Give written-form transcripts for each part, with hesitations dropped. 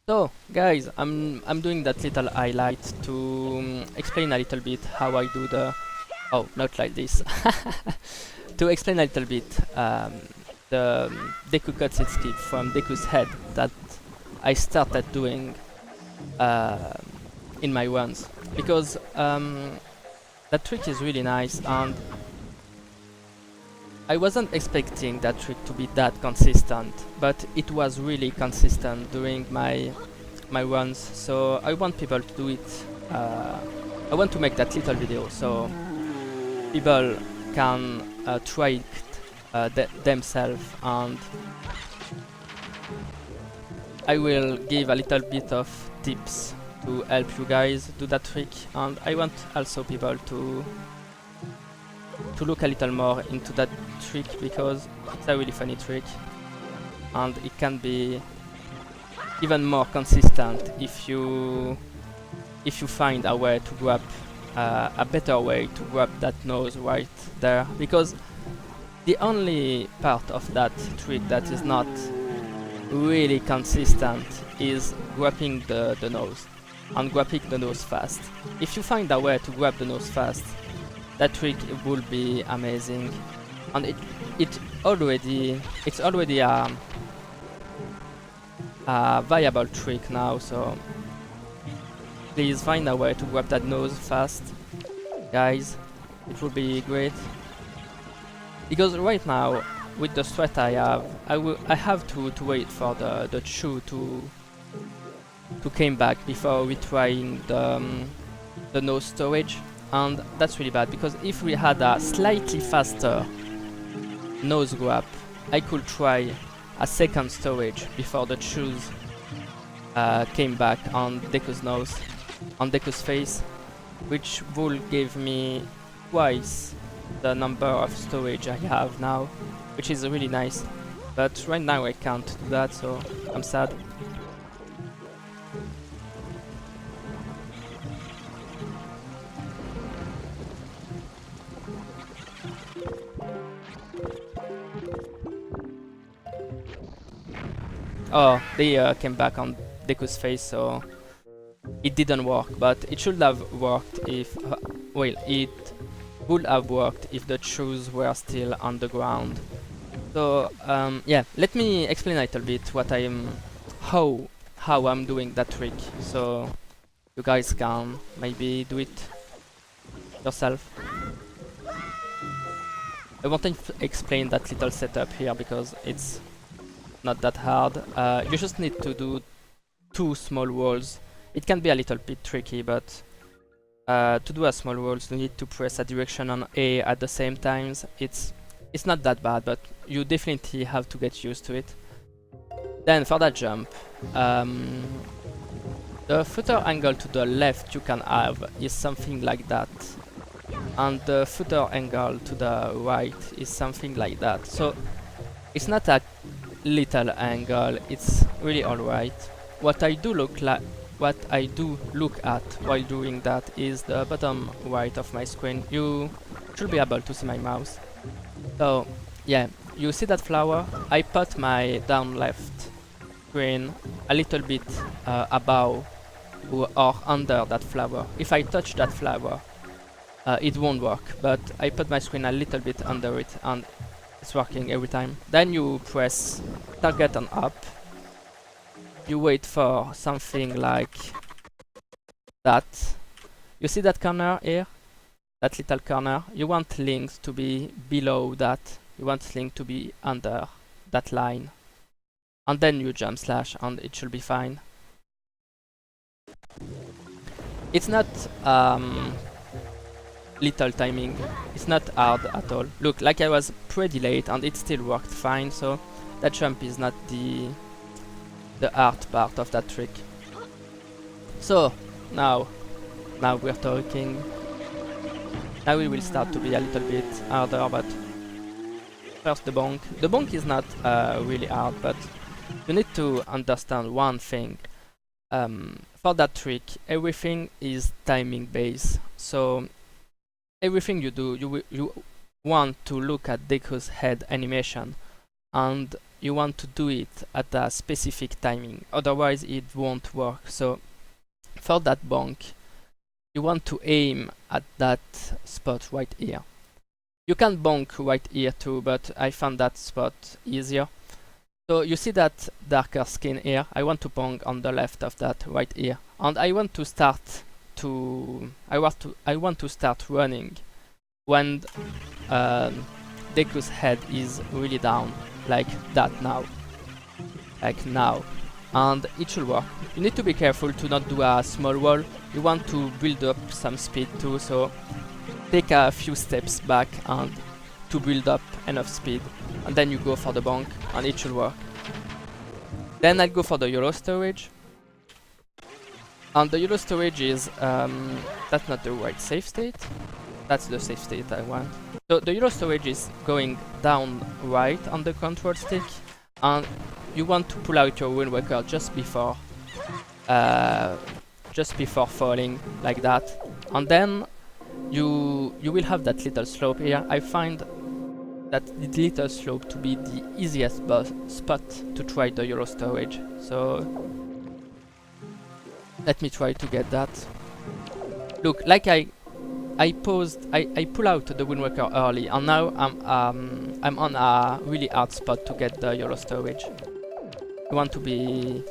So, guys, I'm doing that little highlight to explain a little bit how I do the. Oh, not like this. To explain a little bit the Deku cutscene skip from Deku's head that I started doing uh, in my runs, because that trick is really nice, and I wasn't expecting that trick to be that consistent, but it was really consistent during my runs. So I want people to do it. I want to make that little video so people can try it themselves, and I will give a little bit of tips to help you guys do that trick. And I want also people to look a little more into that trick, because it's a really funny trick and it can be even more consistent if you find a way to grab a better way to grab that nose right there, because the only part of that trick that is not really consistent is grabbing the nose, and grabbing the nose fast. If you find a way to grab the nose fast, that trick will be amazing, and it's already a viable trick now. So please find a way to grab that nose fast, guys. It will be great, because right now with the strat I have to wait for the chew to came back before we trying the nose storage. And that's really bad, because if we had a slightly faster nose grab, I could try a second storage before the shoes came back on Deku's nose, on Deku's face, which will give me twice the number of storage I have now, which is really nice. But right now I can't do that, so I'm sad. Oh, they came back on Deku's face, so it didn't work, but it should have worked if... well, it would have worked if the shoes were still on the ground. So, yeah, let me explain a little bit how I'm doing that trick, so you guys can maybe do it yourself. I won't explain that little setup here because it's not that hard. You just need to do 2 small walls. It can be a little bit tricky, but to do a small walls you need to press a direction on A at the same times. It's not that bad, but you definitely have to get used to it. Then for that jump, the footer angle to the left you can have is something like that, and the footer angle to the right is something like that. So it's not a little angle, it's really alright. What I do look at while doing that is the bottom right of my screen. You should be able to see my mouse. So yeah, you see that flower? I put my down left screen a little bit above or under that flower. If I touch that flower, it won't work, but I put my screen a little bit under it and it's working every time. Then you press target on up. You wait for something like that. You see that corner here? That little corner? You want links to be below that. You want link to be under that line. And then you jump slash and it should be fine. It's not little timing, it's not hard at all. Look, like I was pretty late and it still worked fine, so that jump is not the hard part of that trick. So now we're talking. Now we will start to be a little bit harder, but first the bonk. The bonk is not really hard, but you need to understand one thing. For that trick, everything is timing based. So everything you do, you want to look at Deku's head animation, and you want to do it at a specific timing, otherwise it won't work. So for that bonk, you want to aim at that spot right here. You can bonk right here too, but I found that spot easier. So you see that darker skin here. I want to bonk on the left of that right here, and I want to start running when Deku's head is really down, like that now, and it should work. You need to be careful to not do a small wall. You want to build up some speed too, so take a few steps back and to build up enough speed, and then you go for the bonk and it should work. Then I'll go for the YOLO storage, and the YOLO storage is that's not the right save state, that's the save state I want. So the YOLO storage is going down right on the control stick, and you want to pull out your Wind Waker just before falling, like that, and then you will have that little slope here. I find that little slope to be the easiest spot to try the YOLO storage. So let me try to get that. Look, like I pull out the Wind Waker early, and now I'm on a really hard spot to get the YOLO storage. You want to be,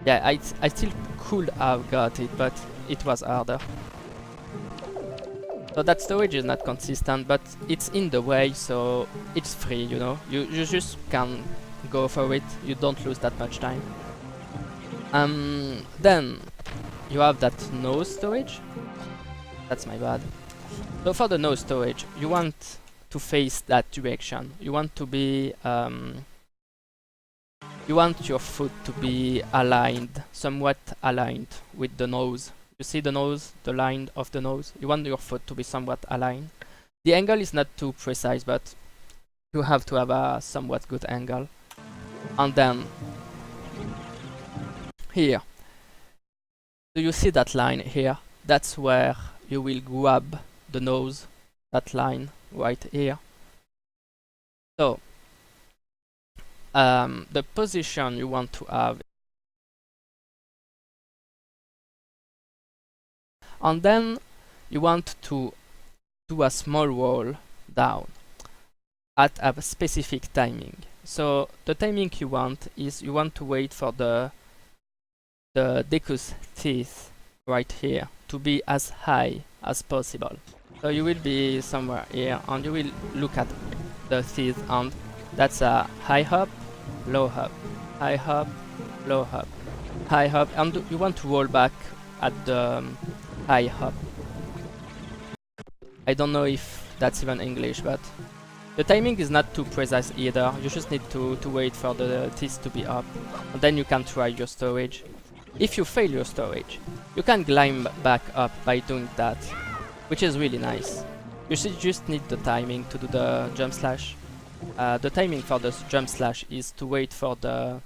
yeah, I still could have got it, but it was harder. So that storage is not consistent, but it's in the way, so it's free, you know. You just can go for it, you don't lose that much time. Then you have that nose storage. That's my bad. So for the nose storage, you want to face that direction. You want to be you want your foot to be aligned, somewhat aligned with the nose. You see the nose, the line of the nose? You want your foot to be somewhat aligned. The angle is not too precise, but you have to have a somewhat good angle. And then here, do you see that line here? That's where you will grab the nose, that line right here. So the position you want to have, and then you want to do a small roll down at a specific timing. So the timing you want is you want to wait for the Deku's teeth right here to be as high as possible. So you will be somewhere here, and you will look at the teeth, and that's a high hop, low hop, high hop, low hop, high hop, and you want to roll back at the high hop. I don't know if that's even English, but the timing is not too precise either. You just need to wait for the teeth to be up, and then you can try your storage. If you fail your storage, you can climb back up by doing that, which is really nice. You should just need the timing to do the jump slash. The timing for the jump slash is to wait for the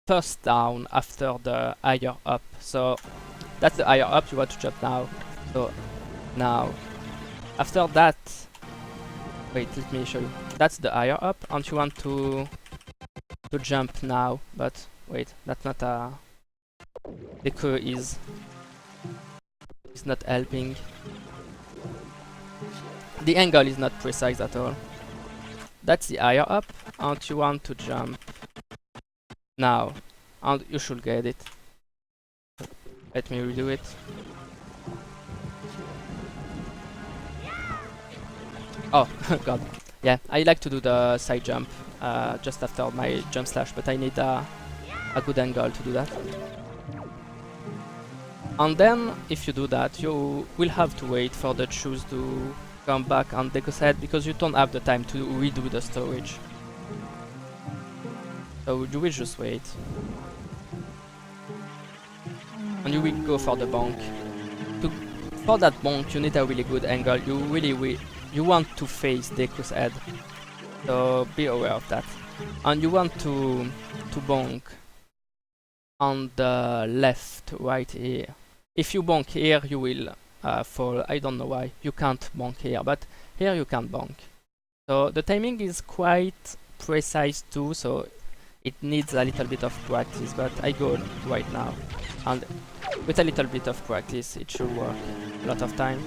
first down after the higher up. So that's the higher up, you want to jump now. So now, after that, wait, let me show you. That's the higher up, and you want to jump now. But wait, that's not a. Deku is not helping. The angle is not precise at all. That's the higher up, and you want to jump now, and you should get it. Let me redo it. Oh god, yeah, I like to do the side jump just after my jump slash, but I need a good angle to do that. And then, if you do that, you will have to wait for the shoes to come back on Deku's head, because you don't have the time to redo the storage. So you will just wait. And you will go for the bonk. For that bonk, you need a really good angle. You want to face Deku's head. So be aware of that. And you want to bonk on the left, right here. If you bonk here, you will fall. I don't know why. You can't bonk here, but here you can bonk. So the timing is quite precise too, so it needs a little bit of practice, but I go right now. And with a little bit of practice, it should work a lot of time.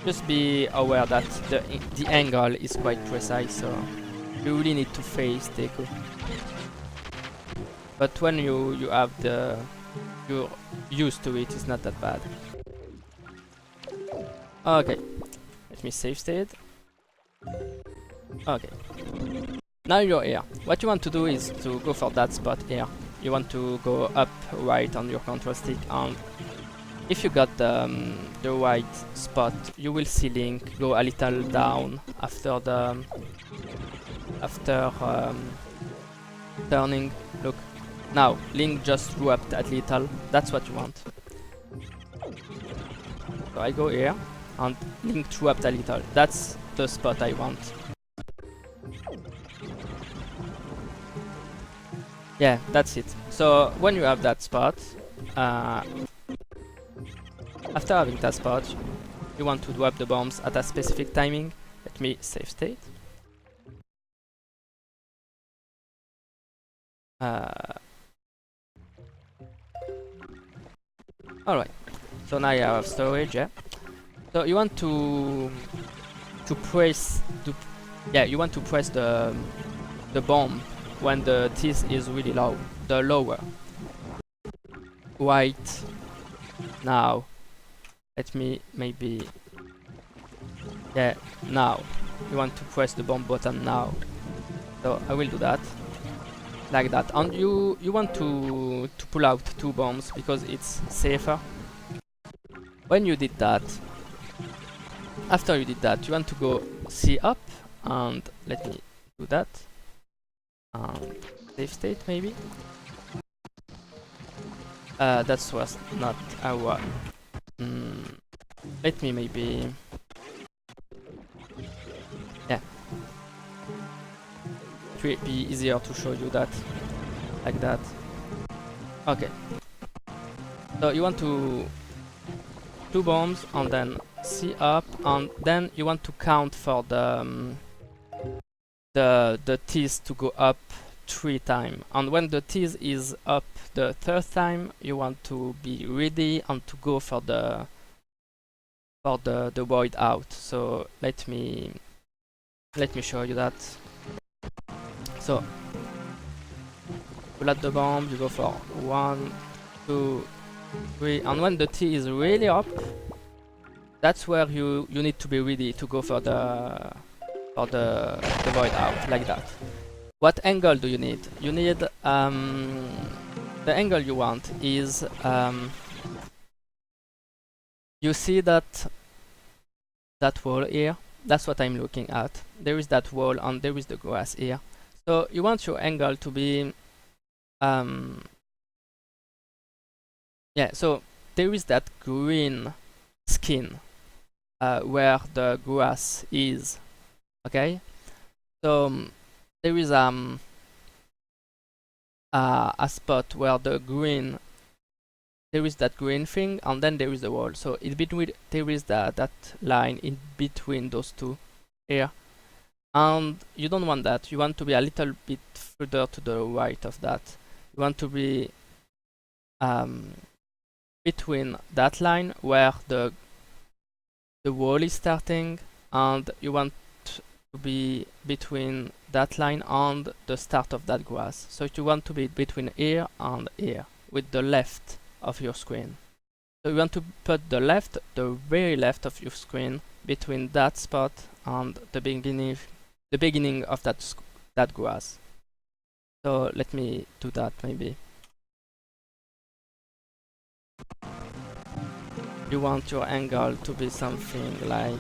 Just be aware that the angle is quite precise, so you really need to face Deku. But when you have you're used to it, it's not that bad. Okay, let me save state. Okay, now you're here. What you want to do is to go for that spot here. You want to go up right on your control stick, and if you got the right spot, you will see Link go a little down after turning. Look, now Link just dropped a little. That's what you want. So I go here, and Link dropped a little. That's the spot I want. Yeah, that's it. So when you have that spot, after having that spot, you want to drop the bombs at a specific timing. Let me save state. Alright, so now you have storage, yeah. So you want to press you want to press the bomb when the teeth is really low, the lower. Right now. Let me maybe, yeah, now. You want to press the bomb button now. So I will do that, like that. And you want to pull out 2 bombs because it's safer. When you did that, after you did that, you want to go C up, and let me do that. Save state maybe. That was not our. Let me maybe. Yeah. It will be easier to show you that, like that. Okay. So you want to 2 bombs and then C up, and then you want to count for the teeth to go up 3 times. And when the teeth is up the 3rd time, you want to be ready and to go for the void out. So let me show you that. So pull out the bomb, you go for 1, 2, 3, and when the T is really up, that's where you need to be ready to go for the void out, like that. What angle do you need? You need the angle you want is you see that wall here. That's what I'm looking at. There is that wall and there is the grass here. So you want your angle to be yeah, so there is that green skin where the grass is. Okay, so there is a spot where the green, there is that green thing, and then there is the wall. So in between there is that line in between those two here, and you don't want that. You want to be a little bit further to the right of that. You want to be between that line where the wall is starting, and you want to be between that line and the start of that grass. So you want to be between here and here with the left of your screen. So you want to put the very left of your screen between that spot and the beginning of that grass. So let me do that maybe. You want your angle to be something like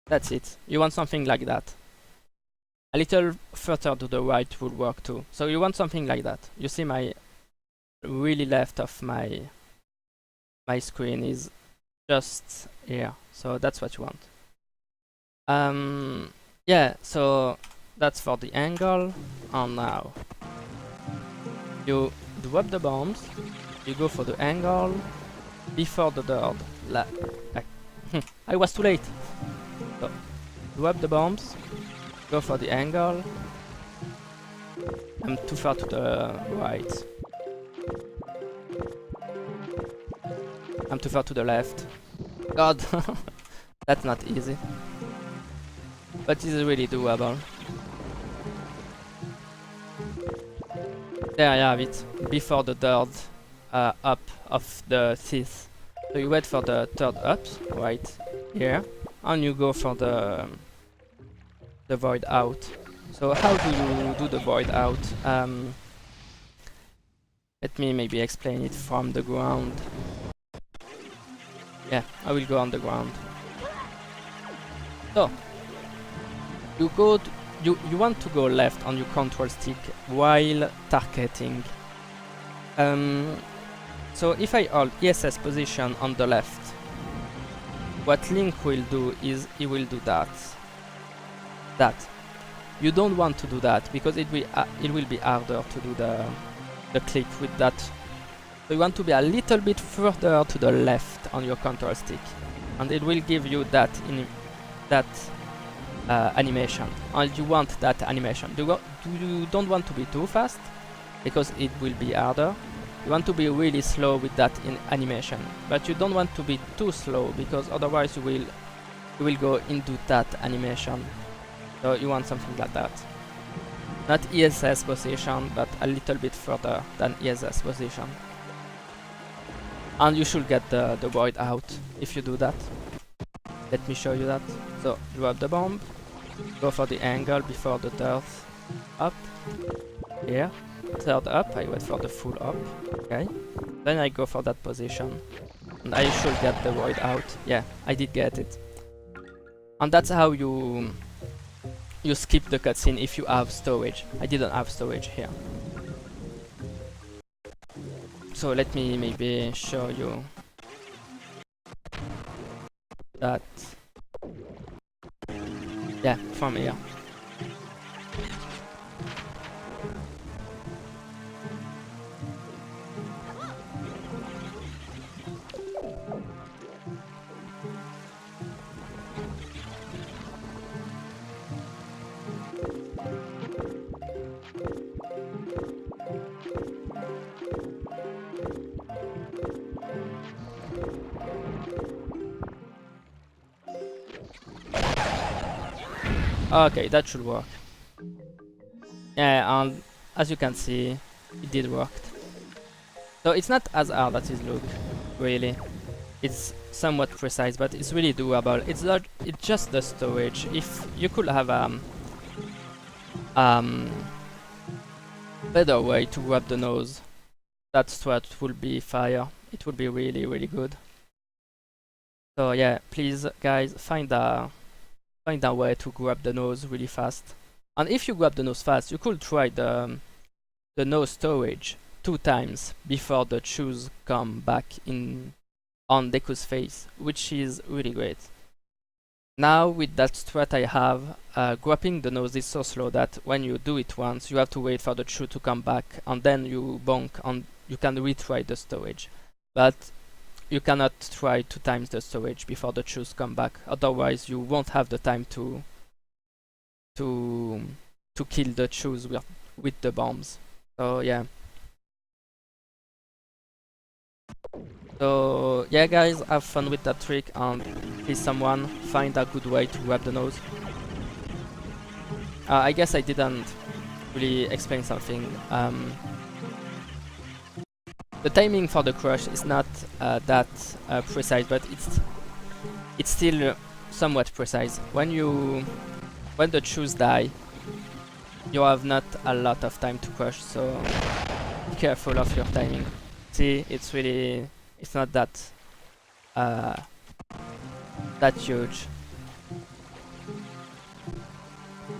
that's it. You want something like that. A little further to the right would work too. So you want something like that. You see my really left of my screen is just here. So that's what you want. Yeah, so that's for the angle. And now you drop the bombs You go for the angle before the dirt. I was too late. So, grab the bombs, go for the angle. I'm too far to the right. I'm too far to the left. God, that's not easy. But it's really doable. There you have it, before the third up of the teeth. So you wait for the third up, right here, and you go for the void out. So how do you do the void out? Let me maybe explain it from the ground. Yeah, I will go on the ground. So you go you want to go left on your control stick while targeting. So if I hold ESS position on the left, what Link will do is he will do that. You don't want to do that because it will be harder to do the click with that. So you want to be a little bit further to the left on your control stick, and it will give you that animation. And you want that animation. You don't want to be too fast because it will be harder. You want to be really slow with that animation, but you don't want to be too slow because otherwise you will go into that animation. So you want something like that. Not ESS position, but a little bit further than ESS position. And you should get the void out if you do that. Let me show you that. So drop the bomb, go for the angle before the third up. Here, third up, I wait for the full up. Okay. Then I go for that position. And I should get the void out. Yeah, I did get it. And that's how you skip the cutscene if you have storage. I didn't have storage here. So let me maybe show you that. Yeah, from here. Okay, that should work. Yeah, and as you can see, it did work. So it's not as hard as it looks, really. It's somewhat precise, but it's really doable. It's just the storage. If you could have better way to grab the nose, that strat would be fire. It would be really, really good. So yeah, please guys, find a way to grab the nose really fast. And if you grab the nose fast, you could try the nose storage 2 times before the shoes come back in on Deku's face, which is really great. Now with that strat I have, grabbing the nose is so slow that when you do it once, you have to wait for the shoe to come back, and then you bonk and you can retry the storage. But you cannot try 2 times the storage before the shoes come back, otherwise you won't have the time to kill the shoes with the bombs. So yeah. So yeah guys, have fun with that trick, and please someone find a good way to grab the nose. I guess I didn't really explain something. The timing for the crush is not that precise, but it's still somewhat precise. When the shoes die, you have not a lot of time to crush, so be careful of your timing. See, it's not that huge.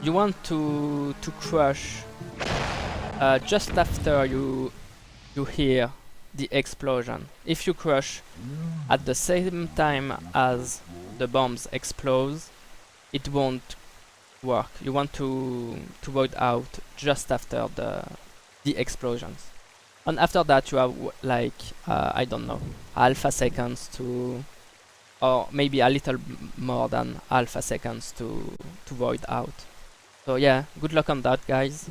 You want to crush just after you hear the explosion. If you crush at the same time as the bombs explode, it won't work. You want to void out just after the explosions. And after that you have like I don't know, alpha seconds to, or maybe a little more than alpha seconds to void out. So yeah, good luck on that, guys.